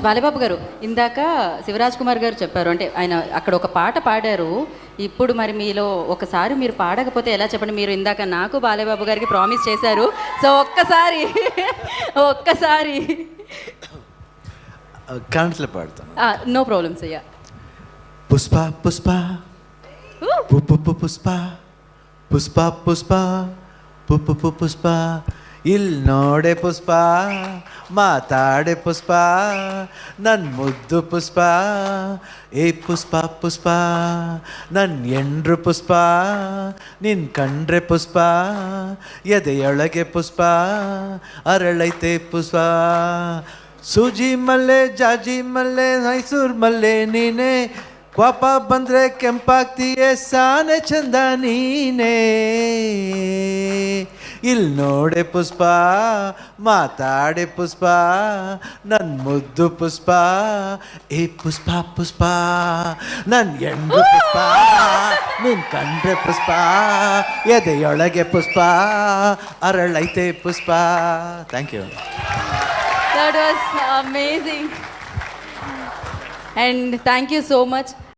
బాలబాబు గారు, ఇందాక శివరాజ్ కుమార్ గారు చెప్పారు, అంటే ఆయన అక్కడ ఒక పాట పాడారు. ఇప్పుడు మరి మీలో ఒకసారి మీరు పాడకపోతే ఎలా చెప్పండి? మీరు ఇందాక నాకు బాలబాబు గారికి ప్రామిస్ చేశారు. సో ఒక్కసారి ఒక్కసారి కరెంట్లో పాడతాను. నో ప్రాబ్లమ్స్ అయ్యా. పుష్ప పుష్ప పుష్ప పుష్ప పుష్ప పుష్ప ಇಲ್ ನೋಡೆ ಪುಷ್ಪ ಮಾತಾಡೆ ಪುಷ್ಪ ನನ್ನ ಮುದ್ದು ಪುಷ್ಪ ಏ ಪುಷ್ಪ ಪುಷ್ಪ ನನ್ನ ಎಂಡ್ರು ಪುಷ್ಪ ನಿನ್ ಕಂಡ್ರೆ ಪುಷ್ಪ ಎದೆಯೊಳಗೆ ಪುಷ್ಪ ಅರಳೈತೆ ಪುಷ್ಪ ಸೂಜಿ ಮಲ್ಲೆ ಜಾಜಿ ಮಲ್ಲೆ ಮೈಸೂರು ಮಲ್ಲೆ ನೀನೆ ಕೋಪ ಬಂದರೆ ಕೆಂಪಾಗ್ತೀಯೇ ಸಾನೆ ಚಂದ ನೀನೇ ಇಲ್ಲಿ ನೋಡೆ ಪುಷ್ಪ ಮಾತಾಡೆ ಪುಷ್ಪ ನನ್ನ ಮುದ್ದು ಪುಷ್ಪ ಏ ಪುಷ್ಪ ಪುಷ್ಪ ನನ್ನ ಎಂಡು ಪುಷ್ಪ ನಿನ್ ಕಂಡ್ರೆ ಪುಷ್ಪ ಎದೆಯೊಳಗೆ ಪುಷ್ಪ ಅರಳೈತೆ Pushpa. Thank you. That was amazing. And thank you so much.